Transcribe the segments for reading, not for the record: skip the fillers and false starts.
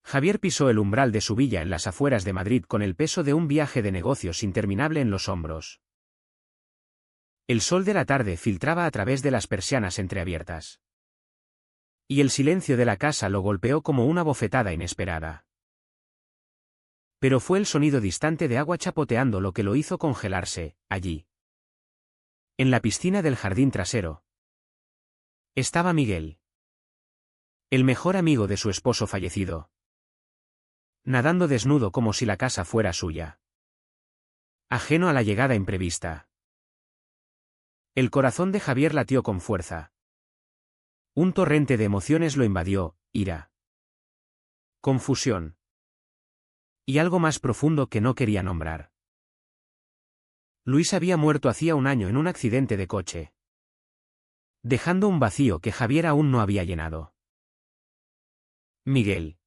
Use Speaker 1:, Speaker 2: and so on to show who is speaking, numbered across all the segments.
Speaker 1: Javier pisó el umbral de su villa en las afueras de Madrid con el peso de un viaje de negocios interminable en los hombros. El sol de la tarde filtraba a través de las persianas entreabiertas. Y el silencio de la casa lo golpeó como una bofetada inesperada. Pero fue el sonido distante de agua chapoteando lo que lo hizo congelarse, allí. En la piscina del jardín trasero. Estaba Miguel. El mejor amigo de su esposo fallecido. Nadando desnudo como si la casa fuera suya. Ajeno a la llegada imprevista. El corazón de Javier latió con fuerza. Un torrente de emociones lo invadió, ira. Confusión. Y algo más profundo que no quería nombrar. Luis había muerto hacía un año en un accidente de coche. Dejando un vacío que Javier aún no había llenado. Miguel.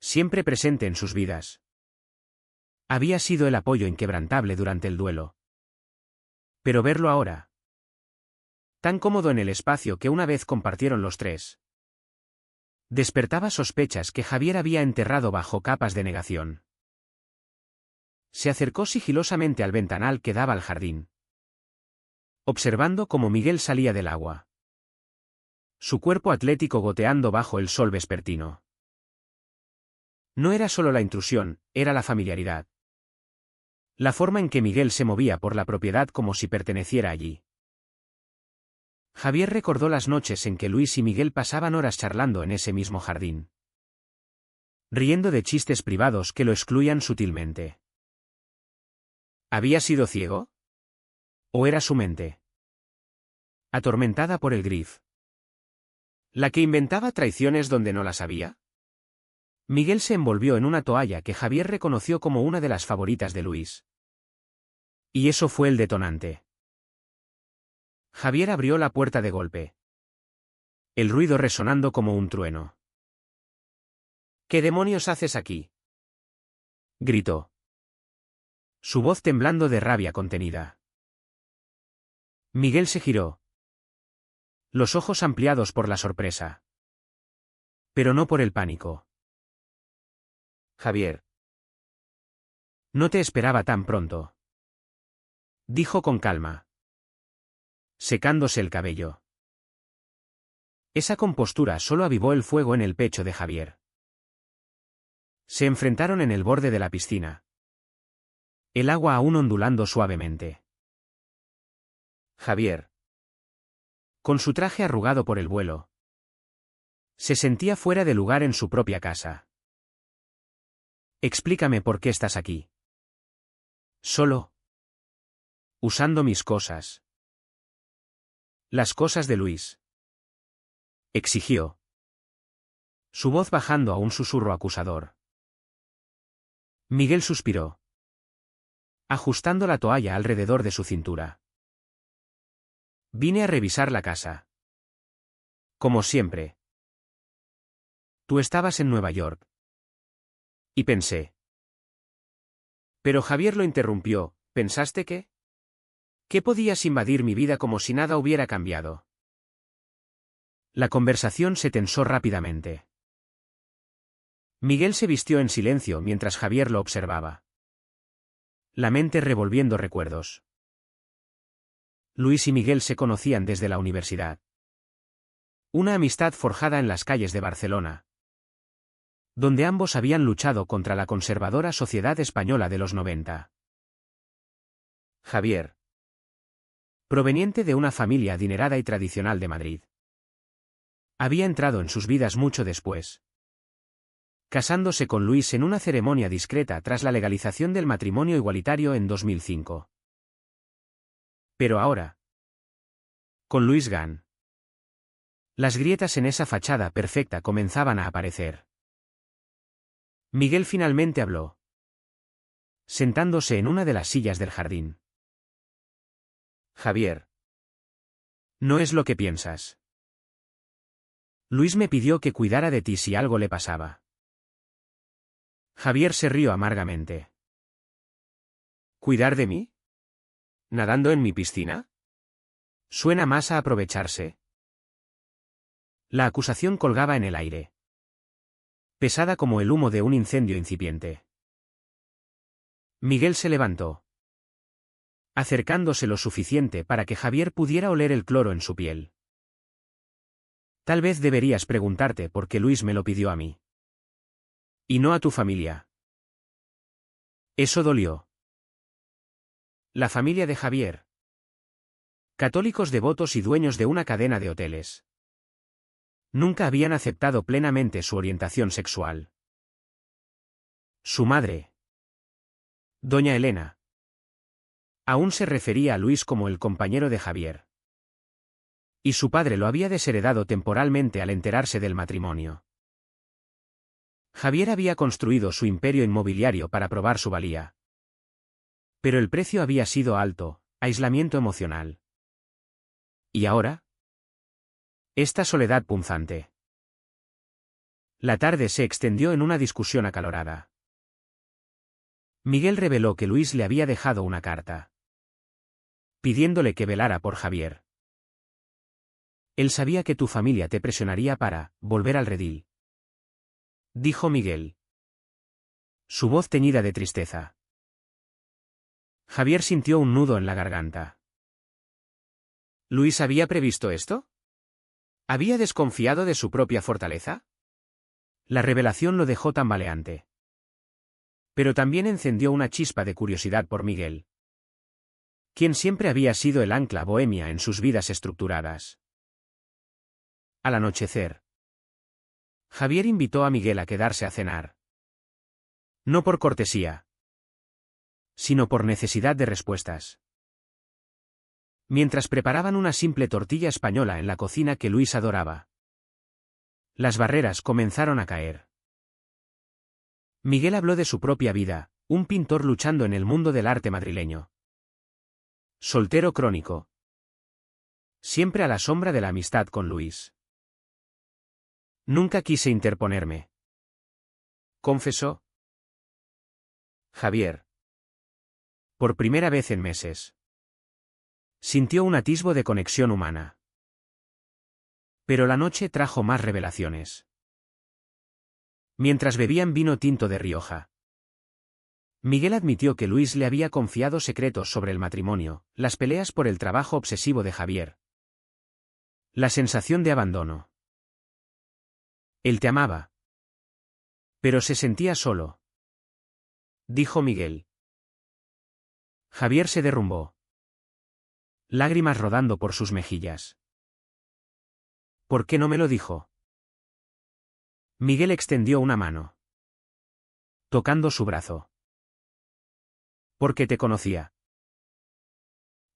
Speaker 1: Siempre presente en sus vidas. Había sido el apoyo inquebrantable durante el duelo. Pero verlo ahora. Tan cómodo en el espacio que una vez compartieron los tres. Despertaba sospechas que Javier había enterrado bajo capas de negación. Se acercó sigilosamente al ventanal que daba al jardín. Observando cómo Miguel salía del agua. Su cuerpo atlético goteando bajo el sol vespertino. No era solo la intrusión, era la familiaridad. La forma en que Miguel se movía por la propiedad como si perteneciera allí. Javier recordó las noches en que Luis y Miguel pasaban horas charlando en ese mismo jardín. Riendo de chistes privados que lo excluían sutilmente. ¿Había sido ciego? ¿O era su mente? Atormentada por el grif. ¿La que inventaba traiciones donde no las había? Miguel se envolvió en una toalla que Javier reconoció como una de las favoritas de Luis. Y eso fue el detonante. Javier abrió la puerta de golpe. El ruido resonando como un trueno. ¿Qué demonios haces aquí?, gritó. Su voz temblando de rabia contenida. Miguel se giró. Los ojos ampliados por la sorpresa. Pero no por el pánico. Javier. No te esperaba tan pronto. Dijo con calma. Secándose el cabello. Esa compostura solo avivó el fuego en el pecho de Javier. Se enfrentaron en el borde de la piscina. El agua aún ondulando suavemente. Javier. Con su traje arrugado por el vuelo. Se sentía fuera de lugar en su propia casa. Explícame por qué estás aquí. Solo. Usando mis cosas. Las cosas de Luis. Exigió. Su voz bajando a un susurro acusador. Miguel suspiró. Ajustando la toalla alrededor de su cintura. Vine a revisar la casa. Como siempre. Tú estabas en Nueva York. Y pensé. Pero Javier lo interrumpió. ¿Pensaste qué? ¿Qué podías invadir mi vida como si nada hubiera cambiado? La conversación se tensó rápidamente. Miguel se vistió en silencio mientras Javier lo observaba. La mente revolviendo recuerdos. Luis y Miguel se conocían desde la universidad. Una amistad forjada en las calles de Barcelona. Donde ambos habían luchado contra la conservadora sociedad española de los 90. Javier. Proveniente de una familia adinerada y tradicional de Madrid. Había entrado en sus vidas mucho después. Casándose con Luis en una ceremonia discreta tras la legalización del matrimonio igualitario en 2005. Pero ahora. Con Luis Gan. Las grietas en esa fachada perfecta comenzaban a aparecer. Miguel finalmente habló. Sentándose en una de las sillas del jardín. Javier. No es lo que piensas. Luis me pidió que cuidara de ti si algo le pasaba. Javier se rió amargamente. ¿Cuidar de mí? ¿Nadando en mi piscina? Suena más a aprovecharse. La acusación colgaba en el aire. pesada como el humo de un incendio incipiente. Miguel se levantó, acercándose lo suficiente para que Javier pudiera oler el cloro en su piel. Tal vez deberías preguntarte por qué Luis me lo pidió a mí. Y no a tu familia. Eso dolió. La familia de Javier. Católicos devotos y dueños de una cadena de hoteles. Nunca habían aceptado plenamente su orientación sexual. Su madre, doña Elena, aún se refería a Luis como el compañero de Javier. Y su padre lo había desheredado temporalmente al enterarse del matrimonio. Javier había construido su imperio inmobiliario para probar su valía. Pero el precio había sido alto, aislamiento emocional. ¿Y ahora? Esta soledad punzante. La tarde se extendió en una discusión acalorada. Miguel reveló que Luis le había dejado una carta, pidiéndole que velara por Javier. Él sabía que tu familia te presionaría para volver al redil, dijo Miguel, su voz teñida de tristeza. Javier sintió un nudo en la garganta. ¿Luis había previsto esto? ¿Había desconfiado de su propia fortaleza? La revelación lo dejó tambaleante. Pero también encendió una chispa de curiosidad por Miguel, quien siempre había sido el ancla bohemia en sus vidas estructuradas. Al anochecer, Javier invitó a Miguel a quedarse a cenar. No por cortesía, sino por necesidad de respuestas. Mientras preparaban una simple tortilla española en la cocina que Luis adoraba, las barreras comenzaron a caer. Miguel habló de su propia vida, un pintor luchando en el mundo del arte madrileño. Soltero crónico. Siempre a la sombra de la amistad con Luis. Nunca quise interponerme, confesó Javier. Por primera vez en meses, sintió un atisbo de conexión humana. Pero la noche trajo más revelaciones. Mientras bebían vino tinto de Rioja, Miguel admitió que Luis le había confiado secretos sobre el matrimonio, las peleas por el trabajo obsesivo de Javier, la sensación de abandono. Él te amaba, pero se sentía solo, dijo Miguel. Javier se derrumbó, lágrimas rodando por sus mejillas. ¿Por qué no me lo dijo? Miguel extendió una mano, tocando su brazo. Porque te conocía.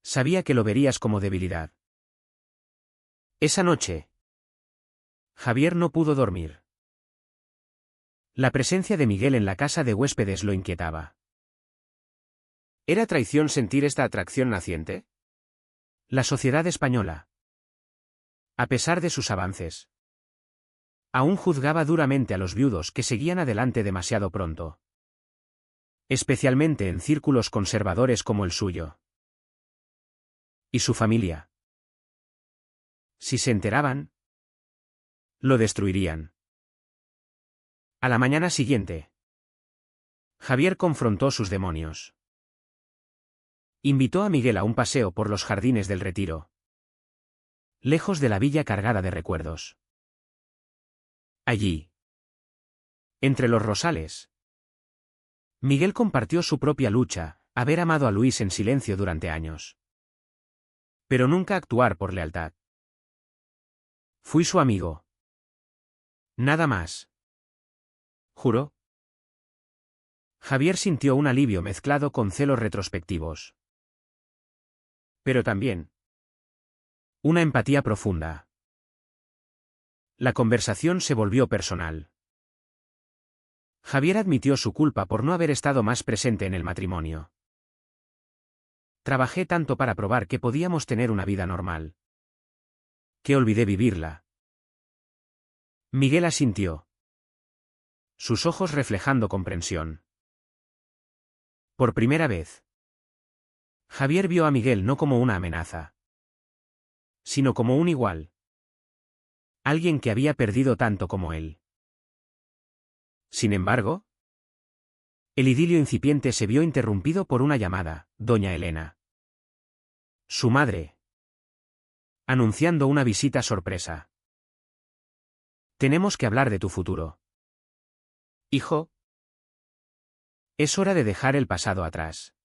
Speaker 1: Sabía que lo verías como debilidad. Esa noche, Javier no pudo dormir. La presencia de Miguel en la casa de huéspedes lo inquietaba. ¿Era traición sentir esta atracción naciente? La sociedad española, a pesar de sus avances, aún juzgaba duramente a los viudos que seguían adelante demasiado pronto. Especialmente en círculos conservadores como el suyo. ¿Y su familia? Si se enteraban, lo destruirían. A la mañana siguiente, Javier confrontó sus demonios. Invitó a Miguel a un paseo por los jardines del Retiro, lejos de la villa cargada de recuerdos. Allí, entre los rosales, Miguel compartió su propia lucha, haber amado a Luis en silencio durante años. Pero nunca actuar por lealtad. Fui su amigo. Nada más. ¿Juró? Javier sintió un alivio mezclado con celos retrospectivos. Pero también una empatía profunda. La conversación se volvió personal. Javier admitió su culpa por no haber estado más presente en el matrimonio. Trabajé tanto para probar que podíamos tener una vida normal, que olvidé vivirla. Miguel asintió, sus ojos reflejando comprensión. Por primera vez, Javier vio a Miguel no como una amenaza, sino como un igual. Alguien que había perdido tanto como él. Sin embargo, el idilio incipiente se vio interrumpido por una llamada, doña Elena. Su madre. Anunciando una visita sorpresa. Tenemos que hablar de tu futuro. Hijo. Es hora de dejar el pasado atrás.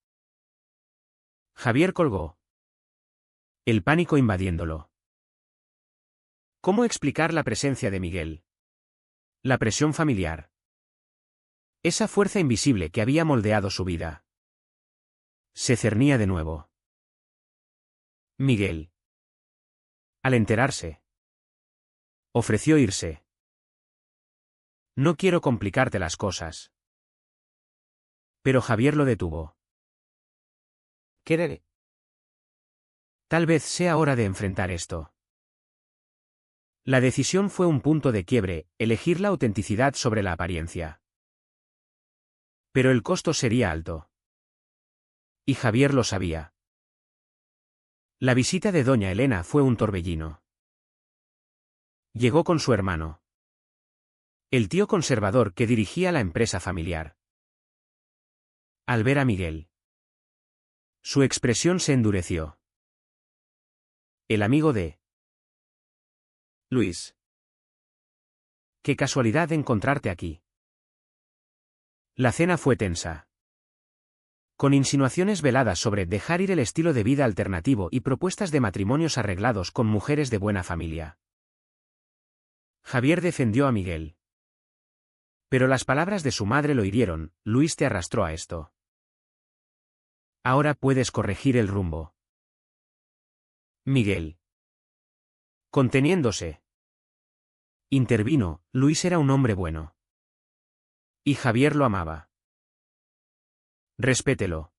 Speaker 1: Javier colgó. El pánico invadiéndolo. ¿Cómo explicar la presencia de Miguel? La presión familiar. Esa fuerza invisible que había moldeado su vida. Se cernía de nuevo. Miguel. Al enterarse, ofreció irse. No quiero complicarte las cosas. Pero Javier lo detuvo. ¿Qué? Tal vez sea hora de enfrentar esto. La decisión fue un punto de quiebre, elegir la autenticidad sobre la apariencia. Pero el costo sería alto. Y Javier lo sabía. La visita de doña Elena fue un torbellino. Llegó con su hermano. El tío conservador que dirigía la empresa familiar. Al ver a Miguel, su expresión se endureció. El amigo de Luis. Qué casualidad encontrarte aquí. La cena fue tensa. Con insinuaciones veladas sobre dejar ir el estilo de vida alternativo y propuestas de matrimonios arreglados con mujeres de buena familia. Javier defendió a Miguel. Pero las palabras de su madre lo hirieron. Luis te arrastró a esto. Ahora puedes corregir el rumbo. Miguel. Conteniéndose. Intervino, Luis era un hombre bueno. Y Javier lo amaba. Respételo.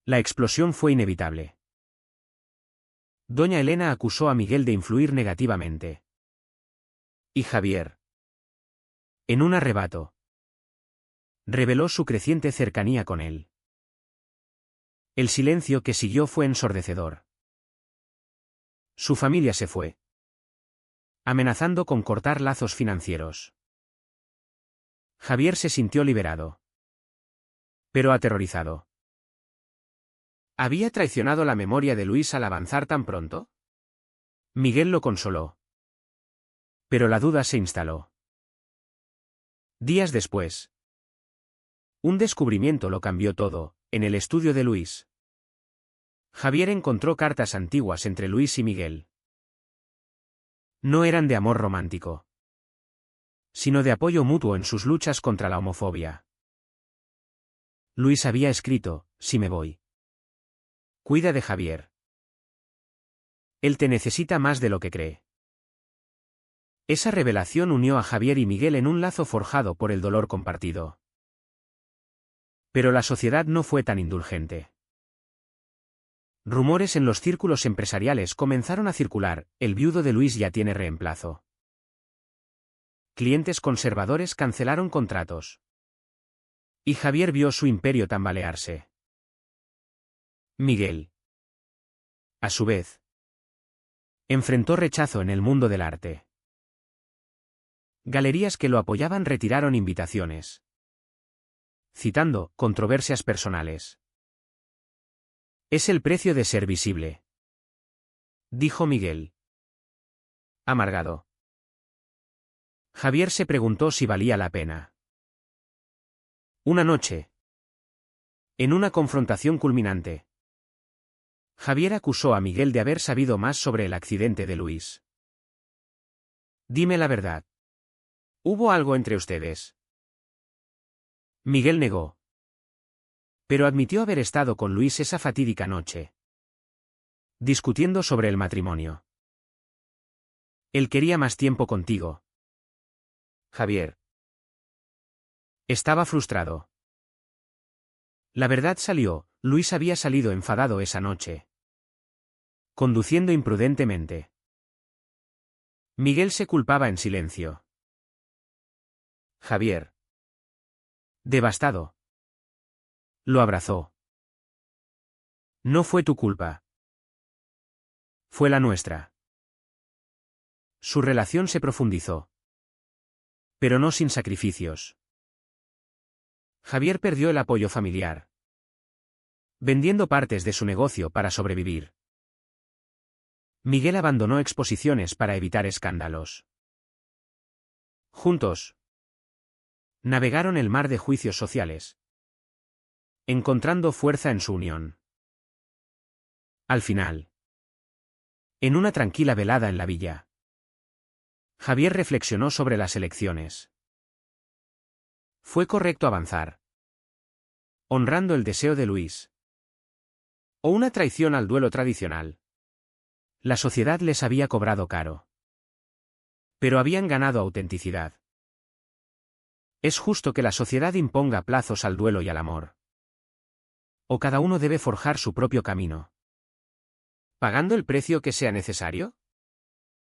Speaker 1: La explosión fue inevitable. Doña Elena acusó a Miguel de influir negativamente. Y Javier, en un arrebato, reveló su creciente cercanía con él. El silencio que siguió fue ensordecedor. Su familia se fue, amenazando con cortar lazos financieros. Javier se sintió liberado, pero aterrorizado. ¿Había traicionado la memoria de Luis al avanzar tan pronto? Miguel lo consoló. Pero la duda se instaló. Días después, un descubrimiento lo cambió todo. En el estudio de Luis, Javier encontró cartas antiguas entre Luis y Miguel. No eran de amor romántico, sino de apoyo mutuo en sus luchas contra la homofobia. Luis había escrito, si me voy, cuida de Javier. Él te necesita más de lo que cree. Esa revelación unió a Javier y Miguel en un lazo forjado por el dolor compartido. Pero la sociedad no fue tan indulgente. Rumores en los círculos empresariales comenzaron a circular, el viudo de Luis ya tiene reemplazo. Clientes conservadores cancelaron contratos. Y Javier vio su imperio tambalearse. Miguel, a su vez, enfrentó rechazo en el mundo del arte. Galerías que lo apoyaban retiraron invitaciones, citando controversias personales. Es el precio de ser visible, dijo Miguel, amargado. Javier se preguntó si valía la pena. Una noche, en una confrontación culminante, Javier acusó a Miguel de haber sabido más sobre el accidente de Luis. Dime la verdad. ¿Hubo algo entre ustedes? Miguel negó. Pero admitió haber estado con Luis esa fatídica noche, discutiendo sobre el matrimonio. Él quería más tiempo contigo. Javier estaba frustrado. La verdad salió, Luis había salido enfadado esa noche, conduciendo imprudentemente. Miguel se culpaba en silencio. Javier, devastado, lo abrazó. No fue tu culpa. Fue la nuestra. Su relación se profundizó. Pero no sin sacrificios. Javier perdió el apoyo familiar, vendiendo partes de su negocio para sobrevivir. Miguel abandonó exposiciones para evitar escándalos. Juntos, navegaron el mar de juicios sociales, encontrando fuerza en su unión. Al final, en una tranquila velada en la villa, Javier reflexionó sobre las elecciones. ¿Fue correcto avanzar, honrando el deseo de Luis, o una traición al duelo tradicional? La sociedad les había cobrado caro, pero habían ganado autenticidad. ¿Es justo que la sociedad imponga plazos al duelo y al amor? ¿O cada uno debe forjar su propio camino, pagando el precio que sea necesario?